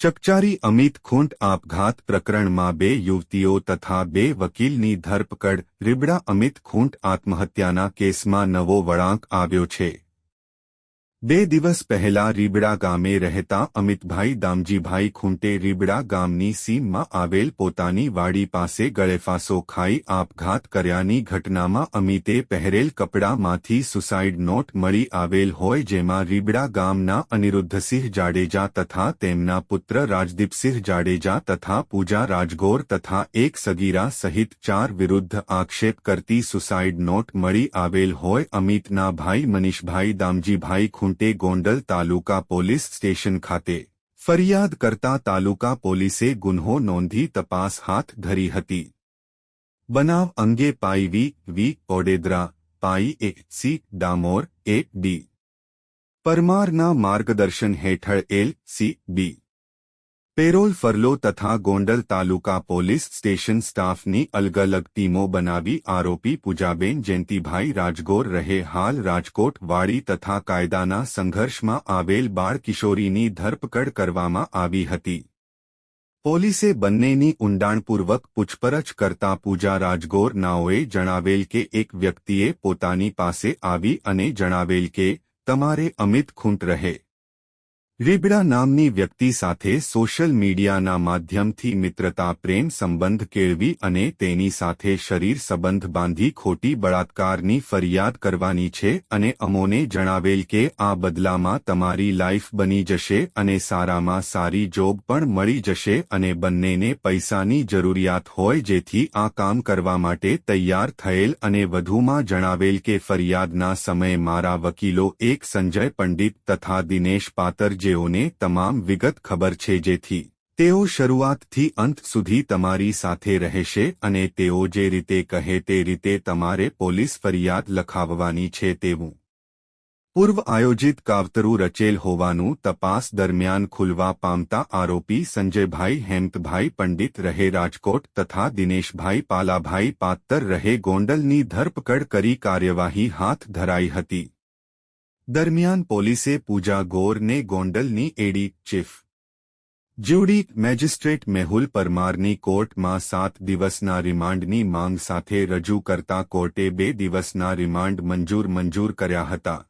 ચકચારી અમિત ખૂંટ આપઘાત પ્રકરણમાં 2 યુવતીઓ તથા 2 વકીલની ધરપકડ. રીબડા અમિત ખૂંટ આત્મહત્યાના કેસમાં નવો વળાંક આવ્યો છે. 2 દિવસ પહેલા રીબડા ગામે રહેતા અમિતભાઈ દામજીભાઈ ખૂંટે રીબડા ગામની સીમમાં આવેલ પોતાની વાડી પાસે ગળેફાંસો ખાઈ આપઘાત કર્યાની ઘટનામાં અમિતે પહેરેલ કપડામાંથી સુસાઇડ નોટ મળી આવેલ હોય, જેમાં રીબડા ગામના અનિરુદ્ધસિંહ જાડેજા તથા તેમના પુત્ર રાજદીપસિંહ જાડેજા તથા પૂજા રાજગોર તથા એક સગીરા સહિત 4 વિરુદ્ધ આક્ષેપ કરતી સુસાઇડ નોટ મળી આવેલ હોય. અમિતના ભાઈ મનીષભાઈ દામજીભાઈ ખૂંટે ગોંડલ તાલુકા પોલીસ સ્ટેશન ખાતે ફરિયાદ કરતા તાલુકા પોલીસે ગુન્હો નોંધી તપાસ હાથ ધરી હતી. બનાવ અંગે પાઈ વી ઓડેદરા, પાઈ સી ડામોર, ડી પરમારના માર્ગદર્શન હેઠળ LCB પેરોલ ફરલો તથા ગોંડલ તાલુકા પોલીસ સ્ટેશન સ્ટાફની અલગ અલગ ટીમો બનાવી આરોપી પૂજાબેન જયંતિભાઈ રાજગોર રહે હાલ રાજકોટ વાડી તથા કાયદાના સંઘર્ષમાં આવેલ બાળ કિશોરીની ધરપકડ કરવામાં આવી હતી. પોલીસે બંનેની ઊંડાણપૂર્વક પૂછપરછ કરતા પૂજા રાજગોર નાઓએ જણાવેલ કે એક વ્યક્તિએ પોતાની પાસે આવી અને જણાવેલ કે તમારે અમિત ખૂંટ રહે રીબડા નામની વ્યક્તિ સાથે સોશિયલ મીડિયાના માધ્યમથી મિત્રતા પ્રેમ સંબંધ કેળવી અને તેની સાથે શરીર સંબંધ બાંધી ખોટી બળાત્કારની ફરિયાદ કરવાની છે અને અમોને જણાવેલ કે આ બદલામાં તમારી લાઈફ બની જશે અને સારામાં સારી જોબ પણ મળી જશે અને બંનેને પૈસાની જરૂરિયાત હોય, જેથી આ કામ કરવા માટે તૈયાર થયેલ અને વધુમાં જણાવેલ કે ફરિયાદના સમયે મારા વકીલો એક સંજય પંડિત તથા દિનેશ પાતર જેઓને તમામ વિગત ખબર છે, જેથી તેઓ શરૂઆતથી અંત સુધી તમારી સાથે રહેશે અને તેઓ જે રીતે કહે તે રીતે તમારે પોલીસ ફરિયાદ લખાવવાની છે તેવું પૂર્વ આયોજિત કાવતરું રચેલ હોવાનું તપાસ દરમિયાન ખુલવા પામતા આરોપી સંજયભાઈ હેમંતભાઈ પંડિત રહે રાજકોટ તથા દિનેશભાઈ પાલાભાઈ પાતર રહે ગોંડલની ધરપકડ કરી કાર્યવાહી હાથ ધરાઈ હતી. દરમિયાન પોલીસે પૂજા ગોરને ગોંડલની એડી ચીફ જ્યુડી મેજિસ્ટ્રેટ મેહુલ પરમારની કોર્ટમાં 7 દિવસના રિમાન્ડની માંગ સાથે રજૂ કરતા કોર્ટે 2 દિવસના રિમાન્ડ મંજૂર કર્યા હતા.